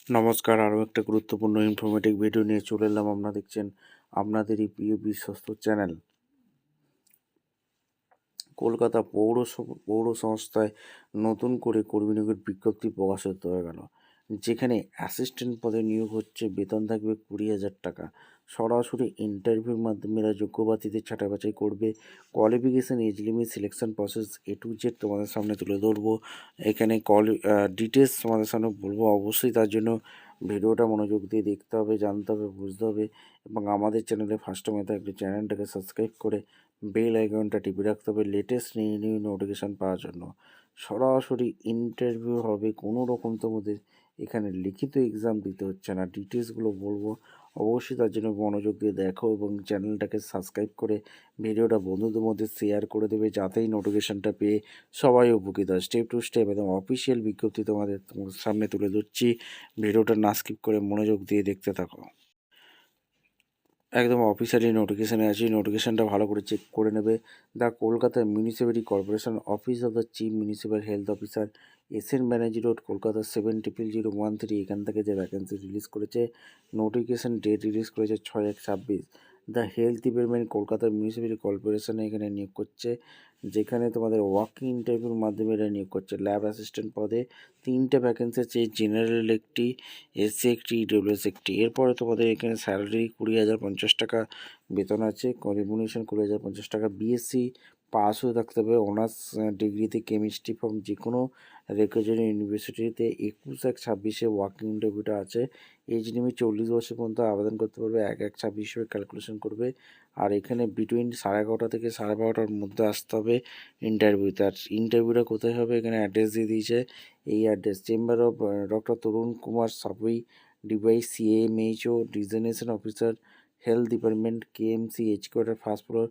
নমস্কার, আরও একটা গুরুত্বপূর্ণ ইনফরমেটিভ ভিডিও নিয়ে চলে এলাম। আপনারা দেখছেন আপনাদেরই প্রিয় বিশ্বস্ত চ্যানেল। কলকাতা পৌর সংস্থায় নতুন করে কর্মী নিয়োগের বিজ্ঞপ্তি প্রকাশিত হয়ে গেল, যেখানে অ্যাসিস্ট্যান্ট পদে নিয়োগ হচ্ছে। বেতন থাকবে 20,000 টাকা। সরাসরি ইন্টারভিউর মাধ্যমে এরা যোগ্য প্রার্থীদের ছাঁটাই বাছাই করবে। Qualification, age limit, selection process A to Z তোমাদের সামনে তুলে ধরবো। এখানে ডিটেলস তোমাদের সামনে বলবো। অবশ্যই তার জন্য ভিডিওটা মনোযোগ দিয়ে দেখতে হবে, জানতে হবে, বুঝতে হবে। এবং আমাদের চ্যানেলে ফার্স্ট টাইম থাকলে চ্যানেলটাকে সাবস্ক্রাইব করে বেল আইকনটা টিপে রাখতে হবে লেটেস্ট নিউ নোটিফিকেশান পাওয়ার জন্য। সরাসরি ইন্টারভিউ হবে, কোনো রকম তোমাদের এখানে লিখিত এক্সাম দিতে হচ্ছে না। ডিটেলসগুলো বলবো, অবশ্যই তার জন্য মনোযোগ দিয়ে দেখো এবং চ্যানেলটাকে সাবস্ক্রাইব করে ভিডিওটা বন্ধুদের মধ্যে শেয়ার করে দেবে, যাতেই নোটিফিকেশানটা পেয়ে সবাই উপকৃত হয়। স্টেপ টু স্টেপ একদম অফিসিয়াল বিজ্ঞপ্তি তোমাদের সামনে তুলে ধরছি। ভিডিওটা না স্কিপ করে মনোযোগ দিয়ে দেখতে থাকো। একদম অফিসিয়ালি নোটিফিকেশানে আছে, নোটিফিকেশানটা ভালো করে চেক করে নেবে। The Kolkata municipality corporation office of the chief municipal health officer, SN Banerjee road, Kolkata 700013। এখান থেকে যে ভ্যাকেন্সি রিলিজ করেছে, নোটিফিকেশান ডেট রিলিজ করেছে 6/1/26। The health department Kolkata municipality কর্পোরেশনে এখানে নিয়োগ করছে, যেখানে তোমাদের ওয়াকিং ইন্টারভিউর মাধ্যমে এরা নিয়োগ করছে। ল্যাব অ্যাসিস্ট্যান্ট পদে 3টে ভ্যাকেন্সি আছে, জেনারেল একটি, SC একটি, EWS একটি। এরপরে তোমাদের এখানে স্যালারি 20,050 টাকা বেতন আছে, রেমুনেশন 20,050 টাকা। BSc পাস হয়ে থাকতে হবে, অনার্স ডিগ্রিতে কেমিস্ট্রি ফ্রম যে কোনো রেকগনাইজড ইউনিভার্সিটিতে। 21/1/26 ওয়াকিং ইন্টারভিউটা আছে। এজ লিমিট 40 বছর পর্যন্ত আবেদন করতে পারবে। 1/1/26 হিসেবে ক্যালকুলেশন করবে। আর এখানে বিটুইন 11:30 থেকে 12:30টার মধ্যে আসতে হবে ইন্টারভিউতে। আর ইন্টারভিউটা কোথায় হবে, এখানে অ্যাড্রেস দিয়ে দিয়েছে। এই address: chamber of doctor Tarun Kumar Sapui, device CMHO, designation officer, health department, KMC headquarter, first floor,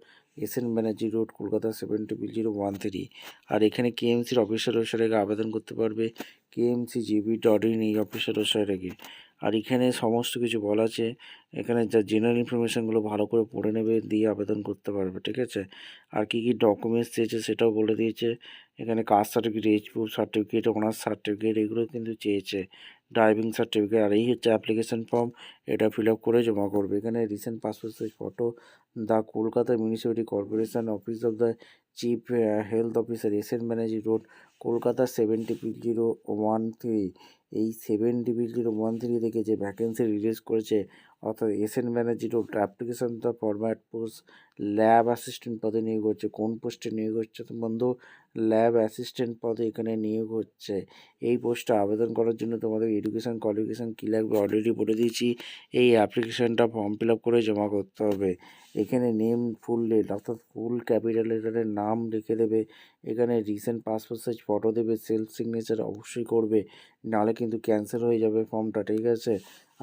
SN Banerjee road, Kolkata 700013। আর এখানে KMCর অফিসার ওয়েবসাইটে আবেদন করতে পারবে, KMCGB.in এই অফিসার ওয়েবসাইটে। আর এখানে সমস্ত কিছু বলা আছে। এখানে যা জেনারেল ইনফরমেশানগুলো ভালো করে পড়ে নেবে, দিয়ে আবেদন করতে পারবে, ঠিক আছে। আর কী কী ডকুমেন্টস চেয়েছে সেটাও বলে দিয়েছে। এখানে caste certificate, age proof certificate, honours certificate এগুলো কিন্তু চেয়েছে, ড্রাইভিং সার্টিফিকেট। আর এই হচ্ছে অ্যাপ্লিকেশন ফর্ম, এটা ফিল আপ করে জমা করবে। এখানে recent passport size photo. The Kolkata municipality corporation office of the chief health officer, SN Banerjee road, Kolkata 700013। এই 700013 থেকে যে ভ্যাকেন্সি রিলিজ করেছে, অর্থাৎ SN Banerjee road, application the format post lab assistant পদে নিয়োগ হচ্ছে। কোন পোস্টে নিয়োগ হচ্ছে তো বন্ধু? ল্যাব অ্যাসিস্ট্যান্ট পদে এখানে নিয়োগ হচ্ছে। এই পোস্টে আবেদন করার জন্য তোমাদের এডুকেশান কোয়ালিফিকেশান কী লাগবে অলরেডি বলে দিয়েছি। এই অ্যাপ্লিকেশানটা ফর্ম ফিল আপ করে জমা করতে হবে। এখানে নেম, ফুল নেম অর্থাৎ ফুল ক্যাপিটাল লেটারের নাম লিখে দেবে। এখানে রিসেন্ট পাসপোর্ট সাইজ ফটো দেবে, সেলফ সিগনেচার অবশ্যই করবে, নাহলে কিন্তু ক্যান্সেল হয়ে যাবে ফর্মটা, ঠিক আছে।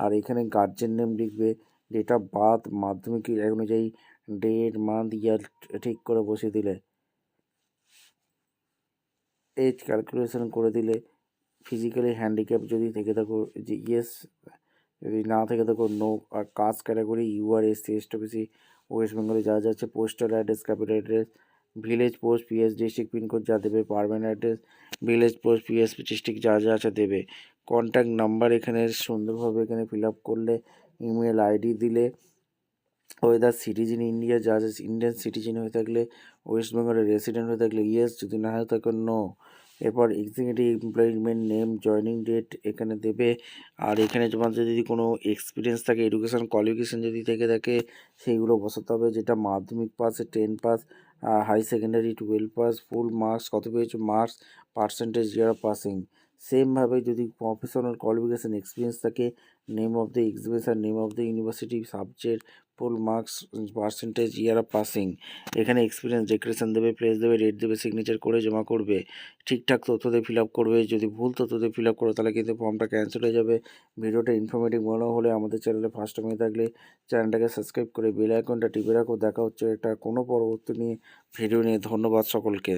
আর এখানে গার্জেন নেম লিখবে, ডেট অফ বার্থ, মাধ্যমিক অনুযায়ী ডেট, মান্থ, ইয়ার ঠিক করে বসিয়ে দিলে, এজ ক্যালকুলেশন করে দিলে। ফিজিক্যালি হ্যান্ডিক্যাপ যদি থেকে থাকো যে ইয়েস, যদি না থেকে থাকো নো। আর caste category UR SC STBC West বেঙ্গলে যা যা আছে। Postal address, capital address, village post PS district pincode যা দেবে। Permanent address, village post PS district যা যা আছে দেবে। কন্ট্যাক্ট নাম্বার এখানে সুন্দরভাবে এখানে ফিল আপ করলে, ইমেল ID দিলে। ওয়েদার সিটিজেন ইন্ডিয়া যা যা ইন্ডিয়ান সিটিজেন হয়ে থাকলে, ওয়েস্ট বেঙ্গলের রেসিডেন্ট হয়ে থাকলে ইয়েস, যদি না হয়ে থাকে নো। এরপর executive employment name, joining date এখানে দেবে। আর এখানে তোমাদের যদি কোনো এক্সপিরিয়েন্স থাকে, এডুকেশান কোয়ালিফিকেশান যদি থেকে থাকে সেইগুলো বসাতে হবে, যেটা Madhyamik pass, 10 pass, high secondary 12 pass, full marks কত পেয়েছো মার্কস, পার্সেন্টেজ ইয়ার পাসিং। সেমভাবে যদি প্রফেশনাল কোয়ালিফিকেশান এক্সপিরিয়েন্স থাকে, name of the exhibition, name of the university, subject, full marks, percentage, year of passing. এখানে এক্সপিরিয়েন্স ডিক্রেশন দেবে, place দেবে, rate দেবে, signature করে জমা করবে। ঠিকঠাক তথ্য দিয়ে ফিল আপ করবে। যদি ভুল তথ্য দিয়ে ফিল আপ করো তাহলে কিন্তু ফর্মটা ক্যান্সেল হয়ে যাবে। ভিডিওটা ইনফরমেটিভ মনে হলে আমাদের চ্যানেলে ফার্স্ট টাইম হয়ে থাকলে চ্যানেলটাকে সাবস্ক্রাইব করে বেল আইকনটা টিপে রাখো। দেখা হচ্ছে একটা কোনো পরবর্তী নিয়ে ভিডিও নিয়ে। ধন্যবাদ সকলকে।